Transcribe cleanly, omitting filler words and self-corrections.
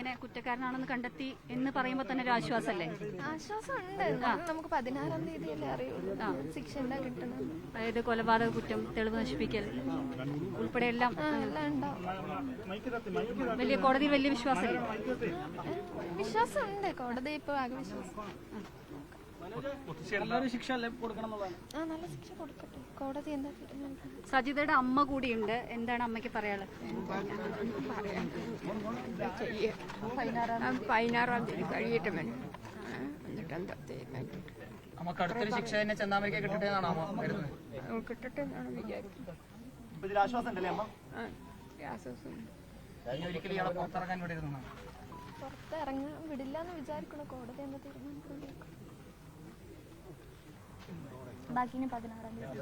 ഇങ്ങനെ കുറ്റക്കാരനാണെന്ന് കണ്ടെത്തി എന്ന് പറയുമ്പോൾ തന്നെ ഒരു ആശ്വാസമല്ലേ? ആശ്വാസമുണ്ട്. നമുക്ക് 16-ാം തീയതിയല്ലേ അറിയുള്ളൂ ശിക്ഷ എന്താ കിട്ടണം. അതായത് കൊലപാതക കുറ്റം, തെളിവ് നശിപ്പിക്കൽ ഉൾപ്പെടെ എല്ലാം വലിയ കോടതിയിൽ വലിയ വിശ്വാസമില്ല. വിശ്വാസമുണ്ട്. കോടതി ഇപ്പൊ ആകെ വിശ്വാസം. നല്ലൊരു ശിക്ഷ കൊടുക്കണം. നല്ല ശിക്ഷ കൊടുക്കട്ടെ. കോടതി എന്താ തീരുമാനിക്കുന്നത്. സജിതയുടെ അമ്മ കൂടിയുണ്ട്. എന്താണ് അമ്മയ്ക്ക് പറയാനുള്ളത്? 16-ാം തീയതി കഴിയട്ടെ എന്നിട്ട് എന്താ തീരുമാനിക്കും. നമുക്ക് അടുത്തൊരു ശിക്ഷ തന്നെ ചെന്താമരയ്ക്ക് കിട്ടട്ടെ എന്നാണ് അമ്മ കരുതുന്നത്. കിട്ടട്ടെ എന്നാണ് വിചാരിക്കുന്നത്. ഒരിക്കലും ഇയാളെ പുറത്തിറങ്ങാൻ വിടരുതെന്നാണ്. പുറത്തിറങ്ങാൻ വിടില്ല എന്ന് വിചാരിക്കണം. കോടതി എന്താ തീരുമാനിക്കുന്നത്. ബാക്കി 16-ാം തീയതി.